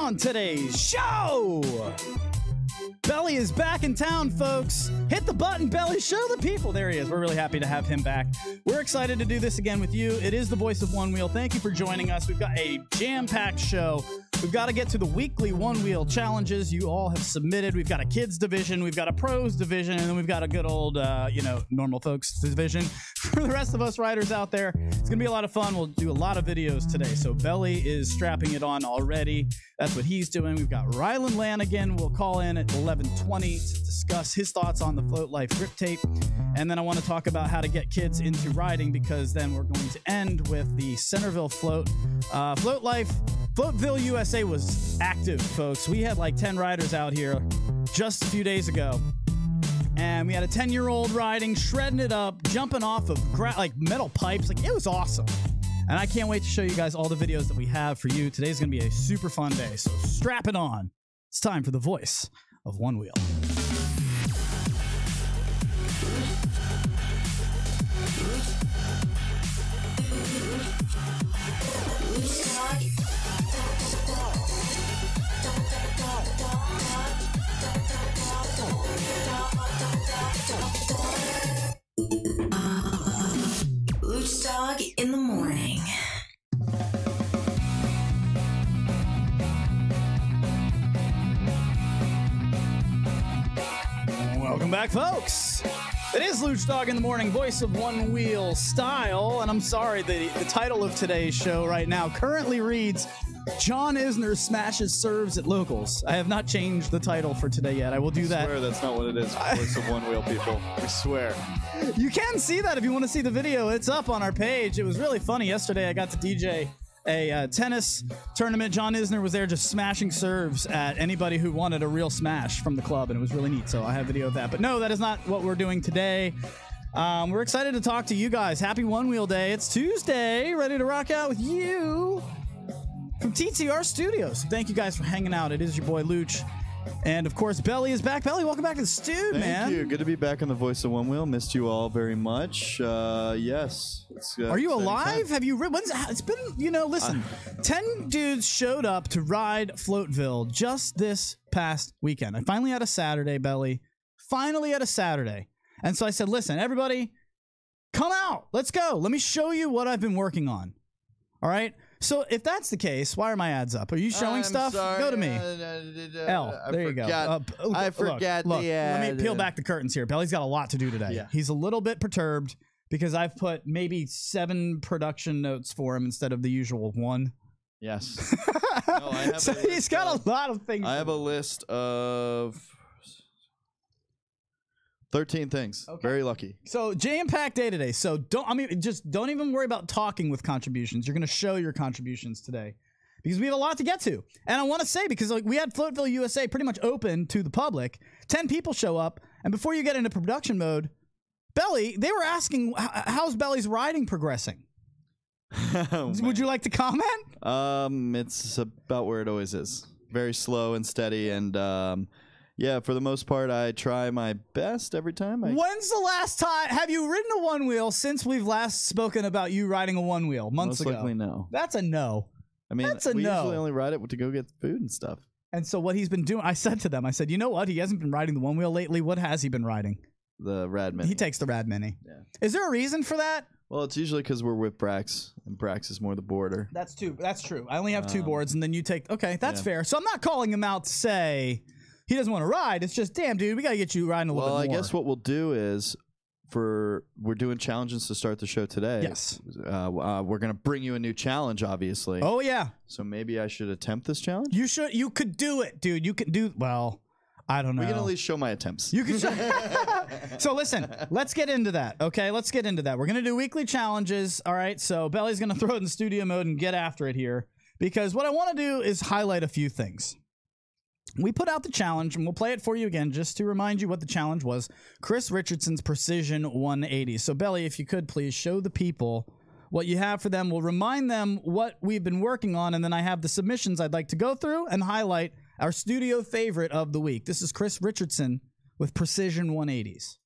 on today's show. Belly is back in town, folks. Hit the button, Belly. Show the people. There he is. We're really happy to have him back. We're excited to do this again with you. It is the Voice of Onewheel. Thank you for joining us. We've got a jam-packed show. We've got to get to the weekly one-wheel challenges you all have submitted. We've got a kids division. We've got a pros division. And then we've got a good old, normal folks division. For the rest of us riders out there, it's going to be a lot of fun. We'll do a lot of videos today. So Belly is strapping it on already. That's what he's doing. We've got Rylan Lanigan. We'll call in at 11:20 to discuss his thoughts on the Float Life grip tape. And then I want to talk about how to get kids into riding, because then we're going to end with the Centerville Float. Float Life, Floatville, USA was active, folks. We had like 10 riders out here just a few days ago. And we had a 10-year-old riding, shredding it up, jumping off of like metal pipes. Like, it was awesome. And I can't wait to show you guys all the videos that we have for you. Today's going to be a super fun day, so strap it on. It's time for the Voice of Onewheel. Lucdogg in the morning. Welcome back, folks. It is Lucdogg in the morning, Voice of Onewheel style. And I'm sorry, the title of today's show right now currently reads John Isner smashes serves at locals. I have not changed the title for today yet. I will do that. I swear that's not what it is. Voice of Onewheel, people. We swear. You can see that if you want to see the video. It's up on our page. It was really funny. Yesterday, I got to DJ a tennis tournament. John Isner was there just smashing serves at anybody who wanted a real smash from the club, and it was really neat. So I have video of that. But no, that is not what we're doing today. We're excited to talk to you guys. Happy One Wheel Day. It's Tuesday. Ready to rock out with you from TTR Studios. Thank you guys for hanging out. It is your boy Luch. And of course, Belly is back. Belly, welcome back to the stew, man. Thank you. Good to be back on the Voice of Onewheel. Missed you all very much. Yes. Are you alive? Have you? It's been, listen. 10 dudes showed up to ride Floatville just this past weekend. I finally had a Saturday, Belly. Finally had a Saturday. And so I said, listen, everybody, come out. Let's go. Let me show you what I've been working on. All right. So if that's the case, why are my ads up? Are you showing stuff? Sorry. Go to me. L. There you go. I forgot look, the ad. Let me peel back the curtains here. Belly's got a lot to do today. Yeah. He's a little bit perturbed because I've put maybe 7 production notes for him instead of the usual 1. Yes. No, I have so he's got a lot of things. I have a list of 13 things. Okay. Very lucky. So jam-packed day today. So don't even worry about talking with contributions. You're going to show your contributions today because we have a lot to get to. And I want to say, because we had Floatville USA pretty much open to the public. 10 people show up, and before you get into production mode, Belly, they were asking, how's Belly's riding progressing? Would you like to comment? It's about where it always is. Very slow and steady, and yeah, for the most part, I try my best every time. When's the last time? Have you ridden a one wheel since we've last spoken about you riding a one wheel? Months ago. Most likely no. That's a no. I mean, we usually only ride it to go get food and stuff. And so what he's been doing, I said to them, I said, you know what? He hasn't been riding the one wheel lately. What has he been riding? The Rad Mini. He takes the Rad Mini. Yeah. Is there a reason for that? Well, it's usually because we're with Brax, and Brax is more the boarder. That's true. I only have 2 boards, and then you take. Okay, that's fair. So I'm not calling him out to say he doesn't want to ride. It's just, damn, dude, we got to get you riding a little bit more. Well, I guess what we'll do is, we're doing challenges to start the show today. Yes. We're going to bring you a new challenge, obviously. Oh, yeah. So maybe I should attempt this challenge? You should. You could do it, dude. You could do, well, I don't know. We can at least show my attempts. You can show. So listen, let's get into that, okay? Let's get into that. We're going to do weekly challenges, all right? So Belly's going to throw it in studio mode and get after it here, because what I want to do is highlight a few things. We put out the challenge, and we'll play it for you again just to remind you what the challenge was. Chris Richardson's Precision 180. So, Belly, if you could please show the people what you have for them. We'll remind them what we've been working on, and then I have the submissions I'd like to go through and highlight our studio favorite of the week. This is Chris Richardson with Precision 180s.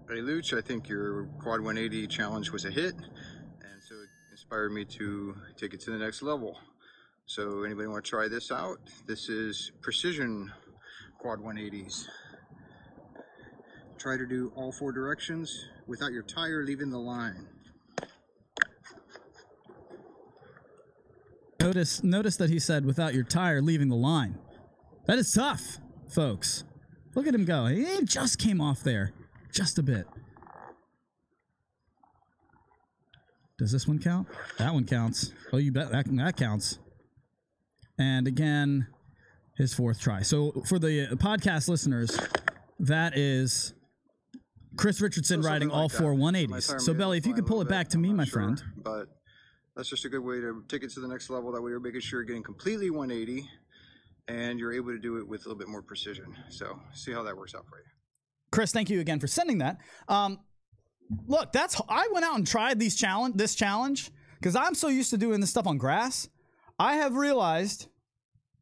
Hey, Luch, I think your Quad 180 challenge was a hit, and so it inspired me to take it to the next level. So anybody want to try this out? This is precision quad 180s. Try to do all 4 directions without your tire leaving the line. Notice that he said without your tire leaving the line. That is tough, folks. Look at him go. He just came off there. Just a bit. Does this one count? That one counts. Oh, you bet that counts. And again, his 4th try. So for the podcast listeners, that is Chris Richardson riding like all 4 that. 180s. So Belly, if you could pull it back to me, my friend. But that's just a good way to take it to the next level. That way you're making sure you're getting completely 180 and you're able to do it with a little bit more precision. So see how that works out for you. Chris, thank you again for sending that. Look, I went out and tried this challenge because I'm so used to doing this stuff on grass. I have realized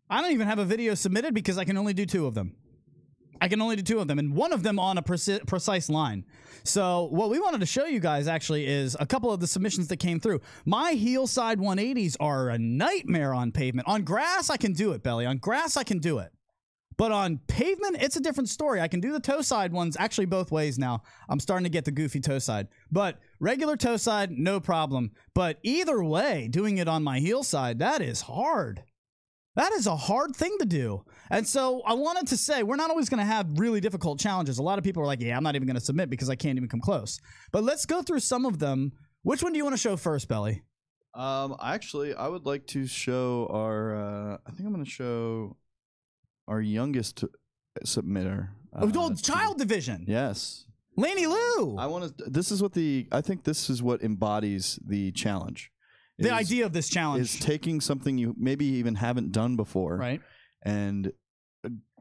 I don't even have a video submitted because I can only do 2 of them. And one of them on a precise line. So what we wanted to show you guys actually is a couple of the submissions that came through. My heel side 180s are a nightmare on pavement. On grass, I can do it, Belly. On grass, I can do it. But on pavement, it's a different story. I can do the toe side ones actually both ways now. I'm starting to get the goofy toe side. But regular toe side, no problem. But either way, doing it on my heel side, that is hard. That is a hard thing to do. And so I wanted to say, we're not always going to have really difficult challenges. A lot of people are like, yeah, I'm not even going to submit because I can't even come close. But let's go through some of them. Which one do you want to show first, Belly? Actually, I would like to show our, I think I'm going to show our youngest submitter. Child division. Yes. Laney Lou. I think this is what embodies the challenge. The idea of this challenge is taking something you maybe even haven't done before. Right. And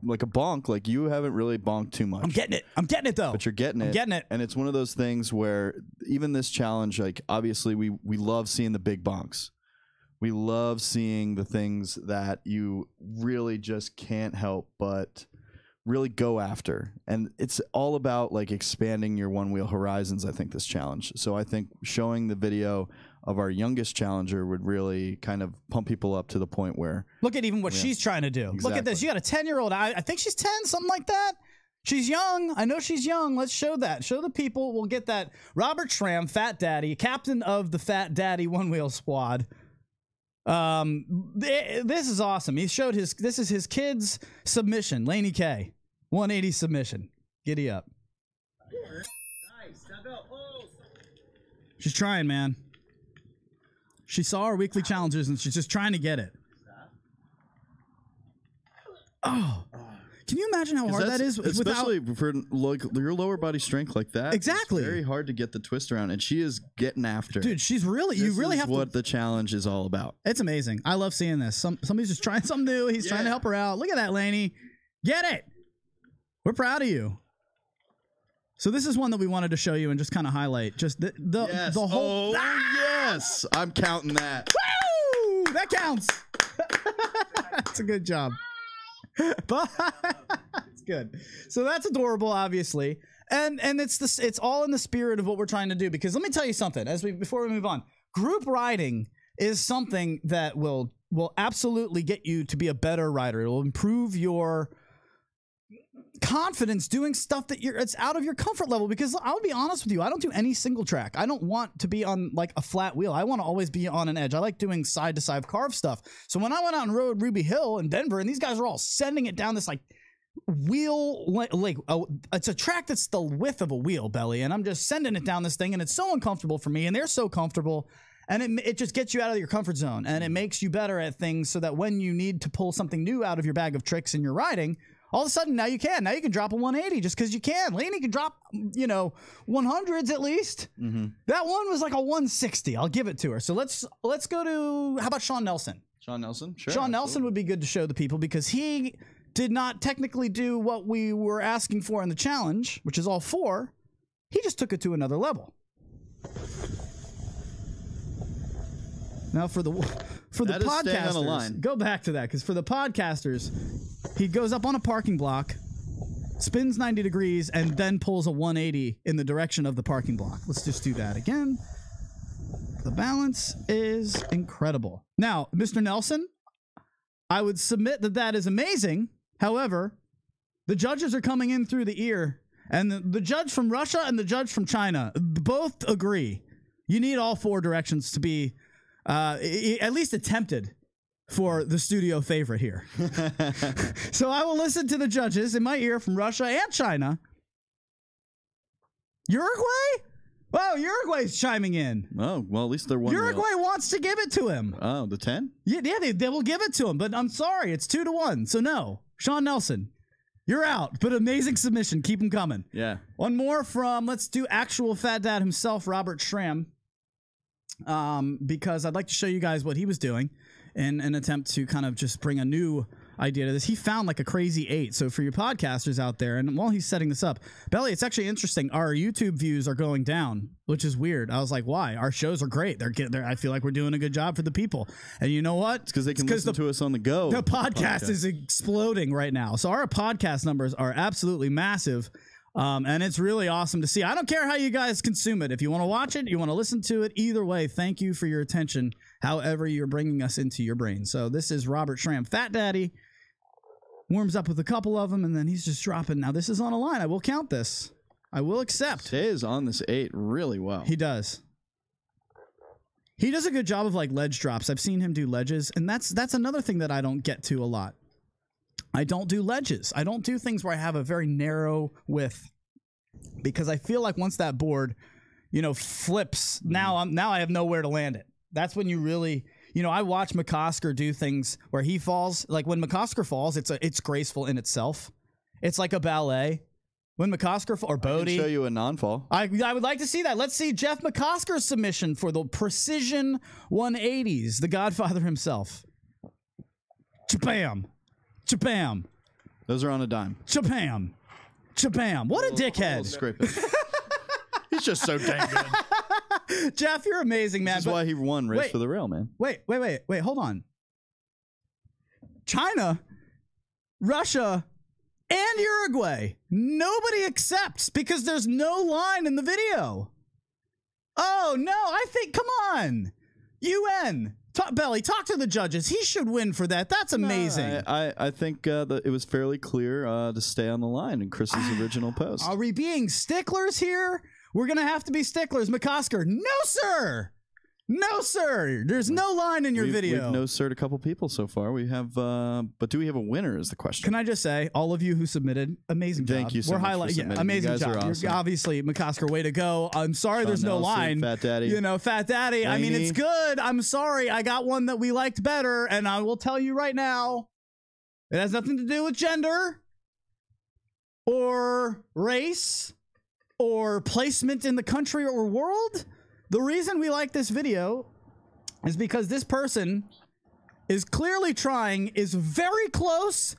like a bonk, like you haven't really bonked too much. I'm getting it though. But you're getting it. I'm getting it. And it's one of those things where even this challenge, like obviously we love seeing the big bonks. We love seeing the things that you really just can't help but really go after. And it's all about like expanding your one wheel horizons, I think, this challenge. So I think showing the video of our youngest challenger would really kind of pump people up to the point where look at even what she's trying to do. Exactly. Look at this. You got a 10-year-old. I think she's 10, something like that. She's young. I know she's young. Let's show that. Show the people. We'll get that. Robert Schramm, Fat Daddy, captain of the Fat Daddy one wheel squad. This is awesome. He showed this is his kid's submission. Laney K, 180 submission. Giddy up. Nice. She's trying, man. She saw our weekly challenges and she's just trying to get it. Oh, can you imagine how hard that is? Especially for like your lower body strength like that. Exactly. It's very hard to get the twist around, and she is getting after. Dude, she's really. You really have to. What the challenge is all about. It's amazing. I love seeing this. Somebody's just trying something new. He's trying to help her out. Look at that, Laney. Get it. We're proud of you. So this is one that we wanted to show you and just kind of highlight. Just the whole. Oh yes, I'm counting that. Woo! That counts. That's a good job. But it's good. So that's adorable, obviously, and it's all in the spirit of what we're trying to do. Because let me tell you something. Before we move on, group riding is something that will absolutely get you to be a better rider. It will improve your confidence doing stuff that it's out of your comfort level. Because I'll be honest with you, I don't do any single track. I don't want to be on like a flat wheel. I want to always be on an edge. I like doing side to side carve stuff. So when I went out and rode Ruby Hill in Denver, and these guys are all sending it down this like wheel, like it's a track that's the width of a wheel, Belly, and I'm just sending it down this thing, and it's so uncomfortable for me, and they're so comfortable. And it just gets you out of your comfort zone, and it makes you better at things so that when you need to pull something new out of your bag of tricks in your riding, all of a sudden, now you can drop a 180 just because you can. Laney can drop, 100s at least. Mm-hmm. That one was like a 160. I'll give it to her. So let's go to, how about Sean Nelson? Sean Nelson? Sure. Sean Nelson would be good to show the people because he did not technically do what we were asking for in the challenge, which is all 4. He just took it to another level. Now for the podcasters, go back to that, because for the podcasters, he goes up on a parking block, spins 90 degrees, and then pulls a 180 in the direction of the parking block. Let's just do that again. The balance is incredible. Now, Mr. Nelson, I would submit that that is amazing. However, the judges are coming in through the ear, and the judge from Russia and the judge from China both agree. You need all 4 directions to be at least attempted for the studio favorite here. So I will listen to the judges in my ear from Russia and China. Uruguay? Oh, Uruguay's chiming in. Oh, well, at least they're one. Uruguay wants to give it to him. Oh, the 10? Yeah, they will give it to him, but I'm sorry, it's 2-1. So no, Sean Nelson, you're out. But amazing submission. Keep him coming. Yeah. One more from, let's do actual Fat Dad himself, Robert Schramm. Because I'd like to show you guys what he was doing in an attempt to kind of just bring a new idea to this. He found like a crazy 8. So for you podcasters out there, and while he's setting this up, Belly, it's actually interesting. Our YouTube views are going down, which is weird. I was like, why? Our shows are great. I feel like we're doing a good job for the people. And you know what? It's because they can listen to us on the go. The podcast is exploding right now. So our podcast numbers are absolutely massive. And it's really awesome to see. I don't care how you guys consume it. If you want to watch it, you want to listen to it, either way, thank you for your attention, however you're bringing us into your brain. So this is Robert Schramm, Fat Daddy. Warms up with a couple of them, and then he's just dropping. Now, this is on a line. I will count this. I will accept. Stays on this 8 really well. He does. He does a good job of, like, ledge drops. I've seen him do ledges, and that's another thing that I don't get to a lot. I don't do ledges. I don't do things where I have a very narrow width, because I feel like once that board, flips, now I have nowhere to land it. That's when you really, I watch McCosker do things where he falls. Like when McCosker falls, it's graceful in itself. It's like a ballet. When McCosker or Bodie, I can show you a non-fall. I would like to see that. Let's see Jeff McCosker's submission for the precision 180s, the Godfather himself. Chabam. Chabam. Those are on a dime. Chabam. Chabam. What a dickhead. Scrape it. He's just so dang good. Jeff, you're amazing, man. This is why he won Race for the Rail, man. Wait. Hold on. China, Russia, and Uruguay. Nobody accepts because there's no line in the video. Oh, no. Come on. UN. Belly, talk to the judges. He should win for that. That's amazing. I think that it was fairly clear to stay on the line in Chris's original post. Are we being sticklers here? We're going to have to be sticklers. McCosker, no, sir. No, sir. There's no line in your video. We've no-sir'd a couple people so far. We have, but do we have a winner is the question. Can I just say, all of you who submitted, amazing job. Thank you so much for submitting. Amazing you guys job. Are awesome. You're obviously, McCosker, way to go. I'm sorry Sean there's no Nelson, line. Fat Daddy. Fat Daddy. Laney. I mean, it's good. I'm sorry. I got one that we liked better, and I will tell you right now, it has nothing to do with gender or race or placement in the country or world. The reason we like this video is because this person is clearly trying, is very close,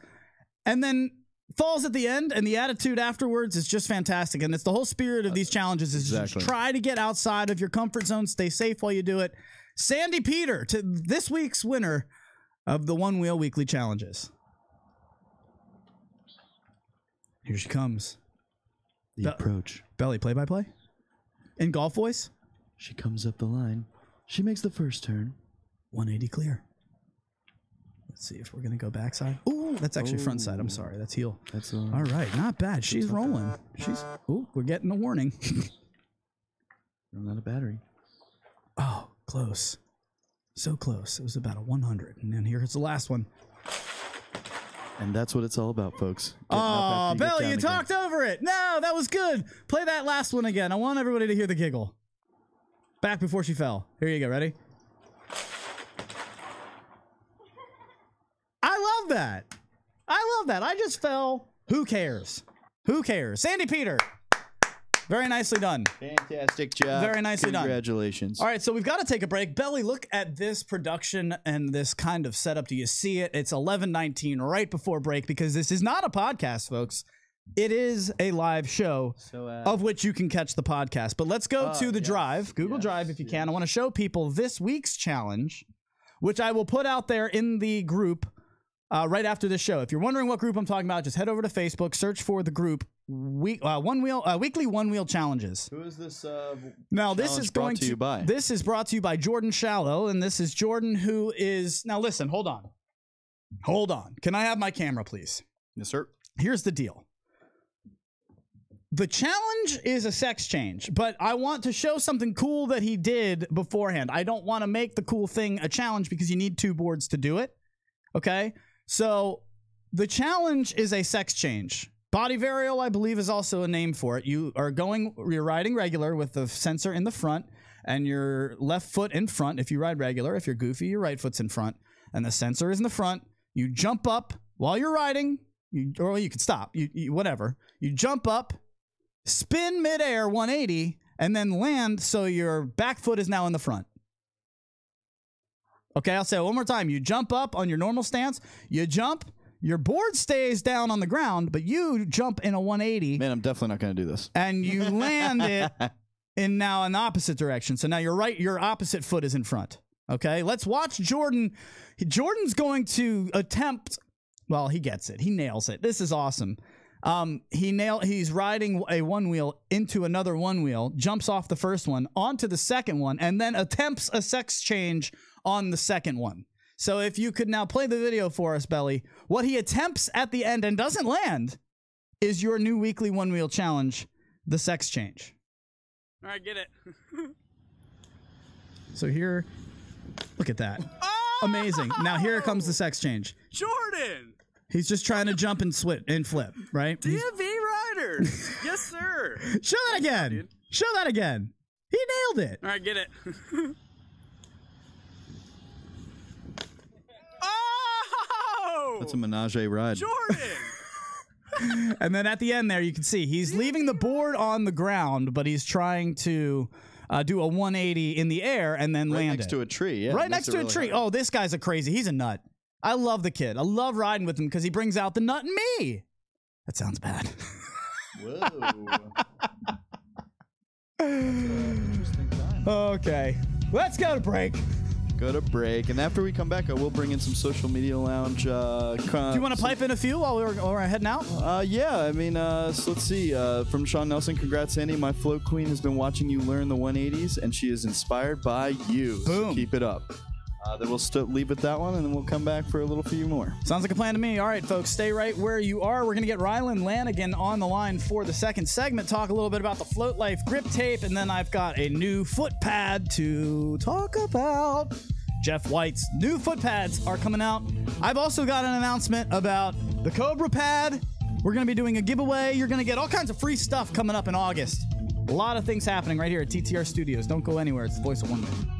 and then falls at the end, and the attitude afterwards is just fantastic. And it's the whole spirit of these challenges is just try to get outside of your comfort zone, stay safe while you do it. Sandy Peter, to this week's winner of the One Wheel Weekly Challenges. Here she comes. The approach. Belly, play-by-play? In golf voice? She comes up the line. She makes the first turn. 180 clear. Let's see if we're going to go backside. Ooh, that's actually front side. I'm sorry. That's heel. That's all right. Not bad. She's rolling. Ooh, we're getting a warning. I'm out of battery. Oh, close. So close. It was about a 100. And then here's the last one. And that's what it's all about, folks. Oh, Belly, you talked over it. No, that was good. Play that last one again. I want everybody to hear the giggle. Back before she fell. Here you go. Ready? I love that. I love that. I just fell. Who cares? Who cares? Sandy Peter. Very nicely done. Fantastic job. Very nicely done. Congratulations. All right, so we've got to take a break. Belly, look at this production and this kind of setup. Do you see it? It's 11:19 right before break because this is not a podcast, folks. It is a live show of which you can catch the podcast. But let's go to the drive, Google Drive if you can. I want to show people this week's challenge, which I will put out there in the group right after this show. If you're wondering what group I'm talking about, just head over to Facebook, search for the group weekly One Wheel Challenges. Who is this? Now this is brought to you by. This is brought to you by Jordan Shallow, and this is Jordan who is now. Listen, hold on. Hold on. Can I have my camera, please? Yes, sir. Here's the deal. The challenge is a sex change, but I want to show something cool that he did beforehand. I don't want to make the cool thing a challenge because you need 2 boards to do it. Okay? So the challenge is a sex change. Body varial, I believe, is also a name for it. You're riding regular with the sensor in the front and your left foot in front. If you ride regular, if you're goofy, your right foot's in front and the sensor is in the front. You jump up while you're riding, or you can stop, whatever. You jump up, spin midair 180, and then land so your back foot is now in the front. Okay, I'll say it one more time. You jump up on your normal stance, you jump, your board stays down on the ground, but you jump in a 180. Man, I'm definitely not going to do this. And you land it in now an opposite direction. So now your opposite foot is in front. Okay, let's watch Jordan. Jordan's going to attempt, well, he gets it. He nails it. This is awesome. He's riding a one wheel into another one wheel, jumps off the first one onto the second one, and then attempts a sex change on the second one. So if you could now play the video for us, Belly, what he attempts at the end and doesn't land is your new weekly one wheel challenge, the sex change. All right, get it. So here, look at that. Oh! Amazing. Now here comes the sex change. Jordan! He's just trying to jump and flip, right? DMV riders. Yes, sir. Show that again. Dude. Show that again. He nailed it. All right, get it. Oh! That's a menage ride. Jordan! And then at the end there, you can see he's leaving the board on the ground, but he's trying to do a 180 in the air and then Right land next it. to a tree. Yeah, right next to a tree. Oh, this guy's a crazy. He's a nut. I love the kid. I love riding with him because he brings out the nut in me. That sounds bad. Whoa. Interesting time. Okay. Let's go to break. Go to break, and after we come back, I will bring in some social media lounge. Do you want to pipe in a few while we're heading out? Yeah, I mean, so let's see. From Sean Nelson, congrats, Andy. My float queen has been watching you learn the 180s, and she is inspired by you. Boom. So keep it up. Then we'll leave with that one, and then we'll come back for a little few more. Sounds like a plan to me. All right, folks, stay right where you are. We're going to get Rylan Lanigan on the line for the second segment, talk a little bit about the Float Life grip tape, and then I've got a new foot pad to talk about. Jeff White's new foot pads are coming out. I've also got an announcement about the Cobra pad. We're going to be doing a giveaway. You're going to get all kinds of free stuff coming up in August. A lot of things happening right here at TTR Studios. Don't go anywhere. It's the Voice of Onewheel.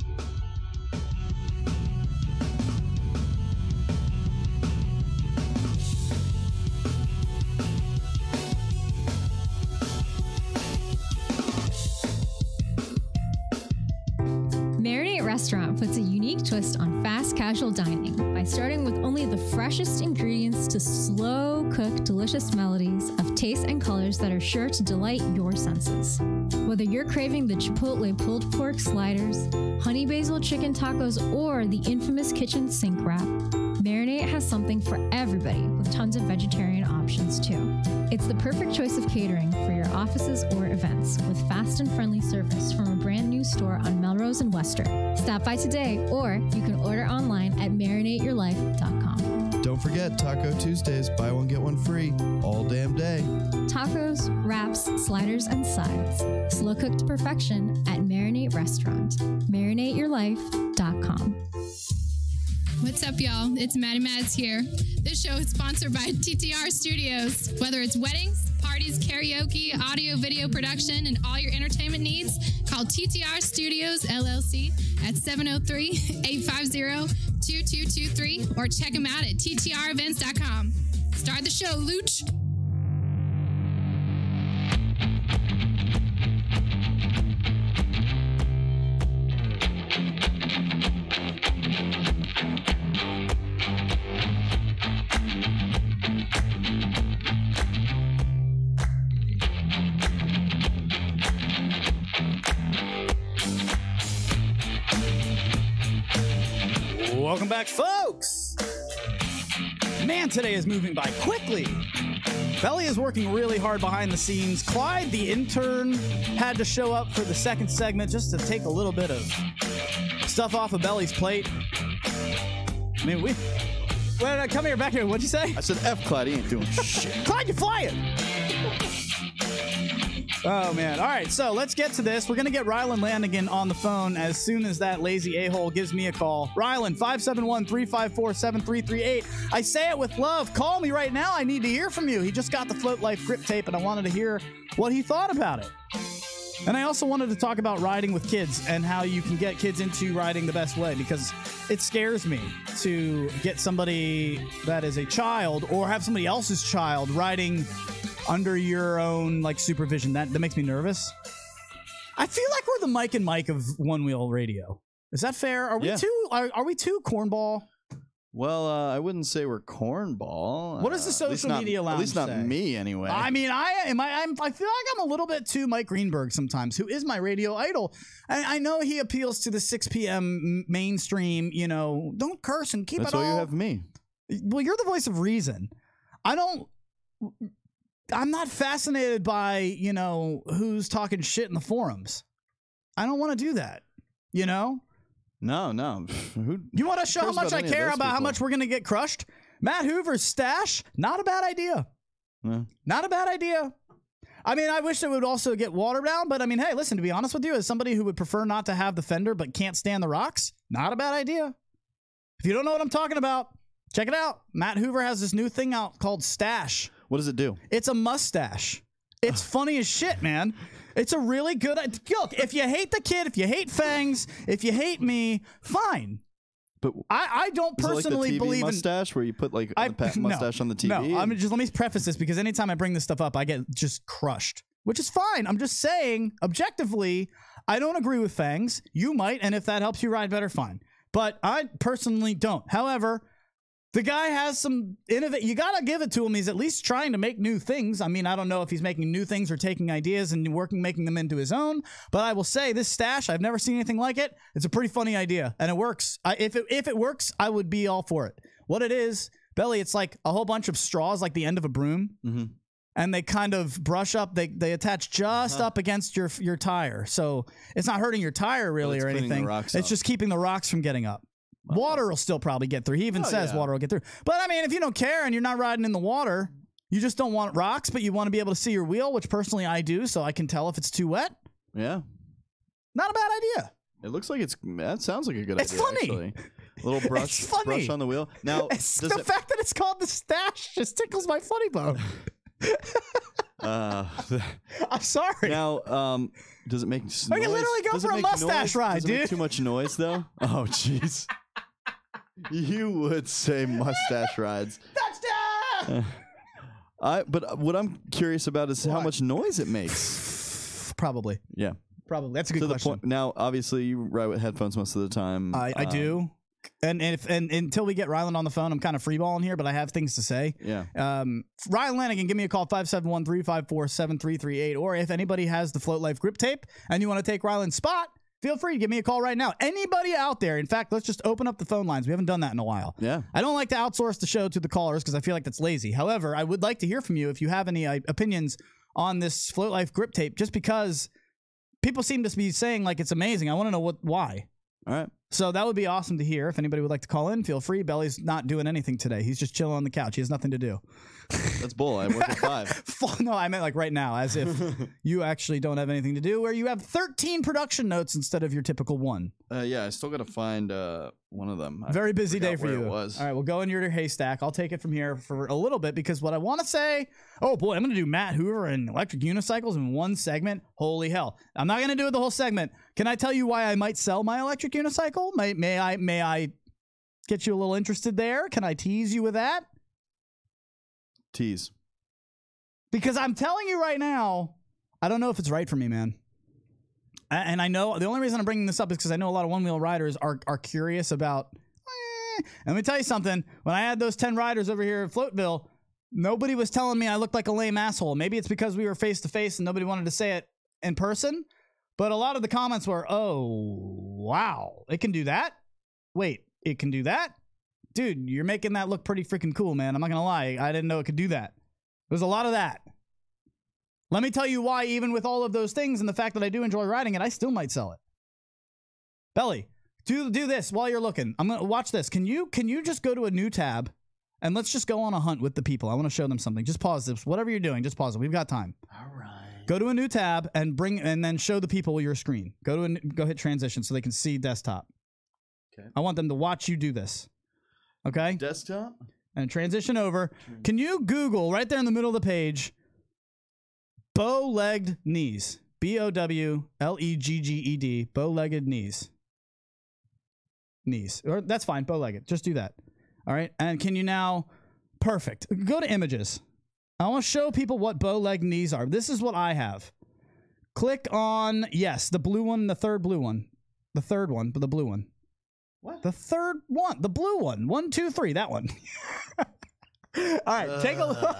Restaurant puts a unique twist on fast casual dining by starting with only the freshest ingredients to slow cook delicious melodies of taste and colors that are sure to delight your senses. Whether you're craving the Chipotle pulled pork sliders, honey basil chicken tacos, or the infamous kitchen sink wrap, Marinate has something for everybody with tons of vegetarian options too. It's the perfect choice of catering for your offices or events with fast and friendly service from a brand new store on Melrose and Wester. Stop by today, or you can order online at marinateyourlife.com. Don't forget Taco Tuesdays, buy one get one free all damn day. Tacos, wraps, sliders, and sides. Slow cooked to perfection at Marinate Restaurant. marinateyourlife.com. What's up, y'all? It's Maddie Mads here. This show is sponsored by TTR Studios. Whether it's weddings, parties, karaoke, audio, video production, and all your entertainment needs, call TTR Studios LLC at 703-850-2223 or check them out at ttrevents.com. Start the show, Luch. Welcome back, folks. Man, today is moving by quickly. Belly is working really hard behind the scenes. Clyde, the intern, had to show up for the second segment just to take a little bit of stuff off of Belly's plate. I mean, Well, come here, back here. What'd you say? I said F Clyde. He ain't doing shit. Clyde, you're flying. Oh, man. All right, so let's get to this. We're going to get Rylan Lanigan on the phone as soon as that lazy a-hole gives me a call. Rylan, 571-354-7338. I say it with love. Call me right now. I need to hear from you. He just got the Float Life grip tape, and I wanted to hear what he thought about it. And I also wanted to talk about riding with kids and how you can get kids into riding the best way, because it scares me to get somebody that is a child or have somebody else's child riding under your own like supervision. That makes me nervous. I feel like we're the Mike and Mike of One Wheel Radio. Is that fair? Are we too cornball? Well, I wouldn't say we're cornball. What does the social media lounge say? At least not me, anyway. I mean, I feel like I'm a little bit too Mike Greenberg sometimes, who is my radio idol. I know he appeals to the 6 p.m. mainstream, don't curse and keep That's it all. why you have me. Well, you're the voice of reason. I'm not fascinated by, who's talking shit in the forums. I don't want to do that, No. You want to show how much I care about how much we're going to get crushed? Matt Hoover's stash, not a bad idea. No. Not a bad idea. I mean, I wish it would also get watered down, but I mean, hey, listen, to be honest with you, as somebody who would prefer not to have the fender but can't stand the rocks, not a bad idea. If you don't know what I'm talking about, check it out. Matt Hoover has this new thing out called Stash. What does it do? It's a mustache. It's funny as shit, man. It's a really good... Look, if you hate the kid, if you hate Fangs, if you hate me, fine. But I don't personally like the TV believe mustache where you put like the mustache on the TV. No, let me preface this, because anytime I bring this stuff up, I get just crushed, which is fine. I'm just saying, objectively, I don't agree with Fangs. You might, and if that helps you ride better, fine. But I personally don't. However, the guy has some you gotta give it to him. He's at least trying to make new things. I mean, I don't know if he's making new things or taking ideas and making them into his own, but I will say this stash, I've never seen anything like it. It's a pretty funny idea, and it works. If it works, I would be all for it. What it is, Belly, it's like a whole bunch of straws, like the end of a broom, and they kind of brush up. They attach just up against your tire, so it's not hurting your tire really or anything. It's just keeping the rocks from getting up. Water will still probably get through. He even says water will get through. But I mean, if you don't care and you're not riding in the water, you just don't want rocks, but you want to be able to see your wheel, which personally I do, so I can tell if it's too wet. Yeah. Not a bad idea. It looks like that sounds like a good idea. It's funny. Actually. A little brush on the wheel. Now, the fact that it's called the stash just tickles my funny bone. I'm sorry. Now, does it make noise? I can literally go for a mustache ride, dude. Does it make too much noise, though? Oh, jeez. You would say mustache rides. Touchdown! But what I'm curious about is how much noise it makes. Probably. Yeah. Probably. That's a good question. The point, now, obviously, you ride with headphones most of the time. I do. And until we get Rylan on the phone, I'm kind of freeballing here, but I have things to say. Yeah. Rylan Lanigan, give me a call, 571-354-7338. Or if anybody has the Float Life grip tape and you want to take Rylan's spot, feel free to give me a call right now. Anybody out there. In fact, let's just open up the phone lines. We haven't done that in a while. Yeah. I don't like to outsource the show to the callers because I feel like that's lazy. However, I would like to hear from you if you have any opinions on this Float Life grip tape, just because people seem to be saying like it's amazing. I want to know why. All right. So that would be awesome to hear. If anybody would like to call in, feel free. Belly's not doing anything today. He's just chilling on the couch. He has nothing to do. That's bull. I work at 5. No, I meant like right now, as if you actually don't have anything to do, where you have 13 production notes instead of your typical one. Yeah, I still got to find one of them. Very busy day for you. It was. All right, we'll go in your haystack. I'll take it from here for a little bit, because what I want to say, oh boy, I'm going to do Matt Hoover and electric unicycles in one segment. Holy hell. I'm not going to do it the whole segment. Can I tell you why I might sell my electric unicycle? May I get you a little interested there? Can I tease you with that? Tease. Because I'm telling you right now, I don't know if it's right for me, man. And I know the only reason I'm bringing this up is because I know a lot of one-wheel riders are curious about. And let me tell you something. When I had those 10 riders over here at Floatville, nobody was telling me I looked like a lame asshole. Maybe it's because we were face-to-face and nobody wanted to say it in person. But a lot of the comments were, oh, wow, it can do that? Wait, it can do that? Dude, you're making that look pretty freaking cool, man. I'm not going to lie. I didn't know it could do that. There's a lot of that. Let me tell you why, even with all of those things and the fact that I do enjoy riding it, I still might sell it. Belly, do this while you're looking. I'm going to watch this. Can you just go to a new tab and let's just go on a hunt with the people. I want to show them something. Just pause this. Whatever you're doing, just pause it. We've got time. All right. Go to a new tab and then show the people your screen. Go hit transition so they can see desktop. Okay. I want them to watch you do this. Okay? Desktop? And transition over. Can you Google right there in the middle of the page bow-legged knees? BOWLEGGED, bow-legged knees. Knees. Or that's fine, bow-legged. Just do that. All right? And can you now perfect. Go to images. I want to show people what bow-legged knees are. This is what I have. Click on, yes, the blue one, the third blue one. The third one, but the blue one. What? The third one, the blue one. 1, 2, 3, that one. All right, take a look.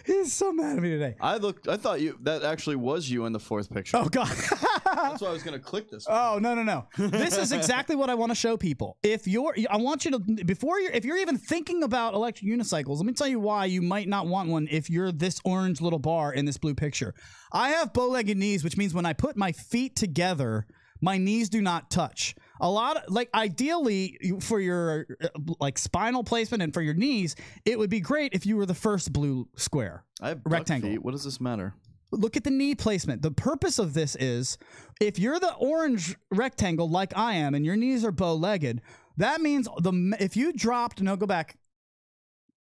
He's so mad at me today. I thought that actually was you in the fourth picture. Oh, God. That's why I was going to click this one. Oh, no. This is exactly what I want to show people. If you're even thinking about electric unicycles, let me tell you why you might not want one if you're this orange little bar in this blue picture. I have bow-legged knees, which means when I put my feet together, my knees do not touch. Ideally for your spinal placement and for your knees, it would be great if you were the first blue square. I have rectangle. feet. What does this matter? Look at the knee placement. The purpose of this is if you're the orange rectangle like I am and your knees are bow-legged, that means if you dropped, no, go back.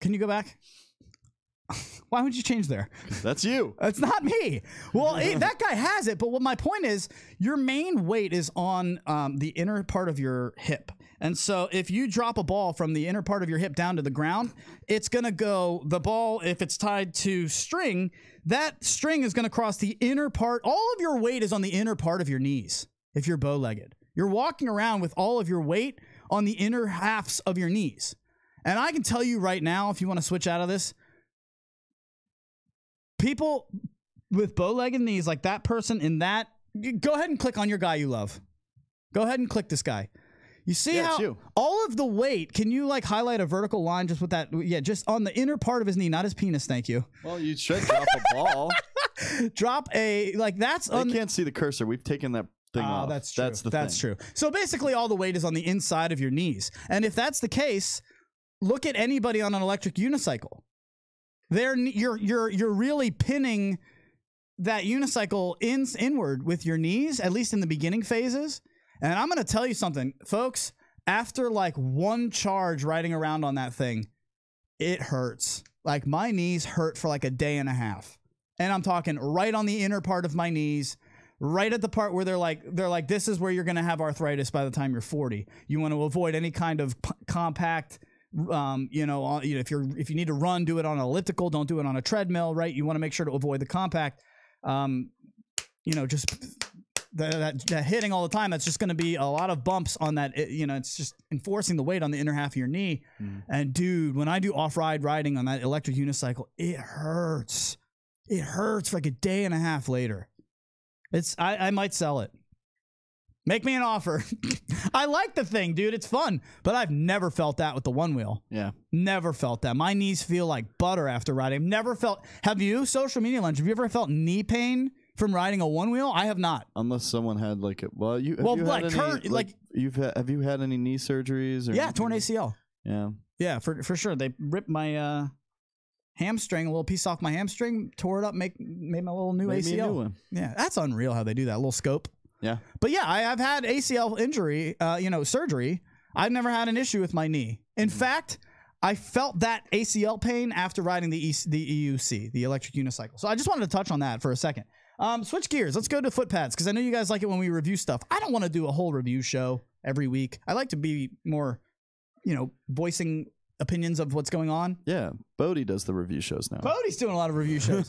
Can you go back? Why would you change there? That's you. That's not me. Well, that guy has it. But what my point is, your main weight is on the inner part of your hip. And so if you drop a ball from the inner part of your hip down to the ground, it's going to go, the ball, if it's tied to string, that string is going to cross the inner part. All of your weight is on the inner part of your knees if you're bow-legged. You're walking around with all of your weight on the inner halves of your knees. And I can tell you right now, if you want to switch out of this, people with bow-legged knees, like that person in that, go ahead and click on your guy you love. Go ahead and click this guy. You see how all of the weight, can you highlight a vertical line just with that? Yeah, just on the inner part of his knee, not his penis. Thank you. Well, you should drop a ball. Drop that's on. They can't see the cursor. We've taken that thing off. That's true. That's true. So basically all the weight is on the inside of your knees. And if that's the case, look at anybody on an electric unicycle. You're really pinning that unicycle inward with your knees, at least in the beginning phases. And I'm going to tell you something, folks, after one charge riding around on that thing, it hurts. My knees hurt for a day and a half. And I'm talking right on the inner part of my knees, right at the part where they're like, this is where you're going to have arthritis by the time you're 40. You want to avoid any kind of compact, if you need to run, do it on an elliptical, don't do it on a treadmill, right? You want to make sure to avoid the compact, just that hitting all the time. That's just going to be a lot of bumps on that. It's just enforcing the weight on the inner half of your knee. And dude, when I do off-ride riding on that electric unicycle, it hurts. It hurts for a day and a half later. I might sell it. Make me an offer. I like the thing, dude. It's fun. But I've never felt that with the one wheel. Yeah. Never felt that. My knees feel like butter after riding. I've never felt. Have you, Social Media Lunch, have you ever felt knee pain from riding a one wheel? I have not. Unless someone had have you had any knee surgeries? Or torn ACL. Yeah. Yeah, for sure. They ripped my hamstring, a little piece off my hamstring, tore it up, made my little new ACL. Me a new one. Yeah, that's unreal how they do that. A little scope. Yeah. But yeah, I've had ACL injury, surgery. I've never had an issue with my knee. In fact, I felt that ACL pain after riding the EUC, the electric unicycle. So I just wanted to touch on that for a second. Switch gears. Let's go to Footpads, because I know you guys like it when we review stuff. I don't want to do a whole review show every week. I like to be more, voicing opinions of what's going on. Yeah. Bodie does the review shows now. Bodie's doing a lot of review shows.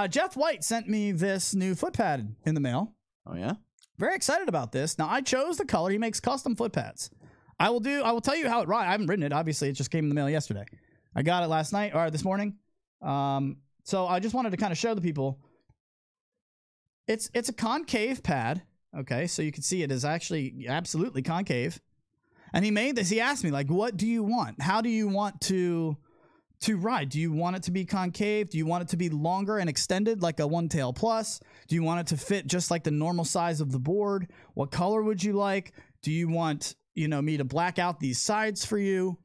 Jeff White sent me this new footpad in the mail. Oh, yeah? Very excited about this. Now, I chose the color. He makes custom footpads. I will tell you how it rides. I haven't written it. Obviously, it just came in the mail yesterday. I got it last night or this morning. So I just wanted to kind of show the people. It's a concave pad. Okay, so you can see it is actually absolutely concave. And he made this. He asked me, what do you want? How do you want to ride? Do you want it to be concave? Do you want it to be longer and extended like a One Tail Plus? Do you want it to fit just like the normal size of the board? What color would you like? Do you want, me to black out these sides for you?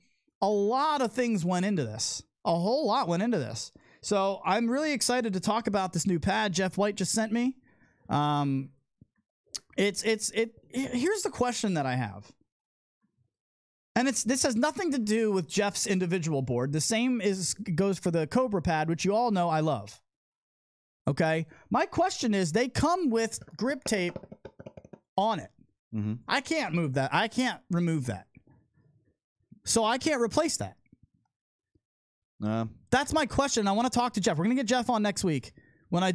a lot of things went into this. A whole lot went into this. So I'm really excited to talk about this new pad Jeff White just sent me. Here's the question that I have. And this has nothing to do with Jeff's individual board. The same goes for the Cobra pad, which you all know I love. Okay? My question is, they come with grip tape on it. Mm-hmm. I can't move that. I can't remove that. So I can't replace that. That's my question. I want to talk to Jeff. We're going to get Jeff on next week when I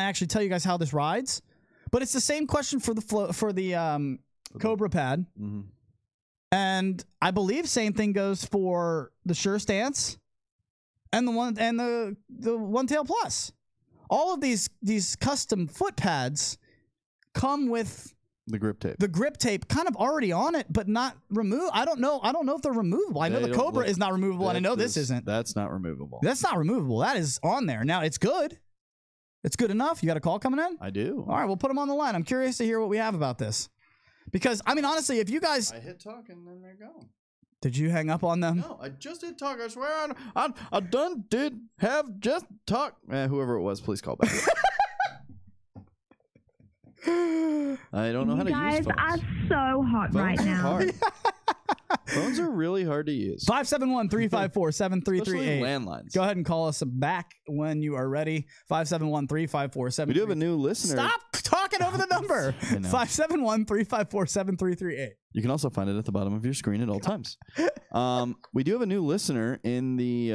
actually tell you guys how this rides. But it's the same question for the Cobra pad. Mm-hmm. And I believe same thing goes for the Sure Stance and the One Tail Plus. All of these custom foot pads come with the grip tape. The grip tape kind of already on it, but not removed. I don't know if they're removable. I know the Cobra is not removable, and I know this isn't. That's not removable. That's not removable. That is on there. Now, it's good. It's good enough. You got a call coming in? I do. All right, we'll put them on the line. I'm curious to hear what we have about this. Because, I mean, honestly, if you guys... I hit talk and then they're gone. Did you hang up on them? No, I just did talk. I swear I done did have just talk. Whoever it was, please call back. I don't know how to use phones. You guys are so hot right now. Hard. Phones are really hard to use. 571-354-7338. Landlines. Go ahead and call us back when you are ready. 571-354-7338. We do have a new listener. Stop talking over the number. 571-354-7338. You can also find it at the bottom of your screen at all times. We do have a new listener in the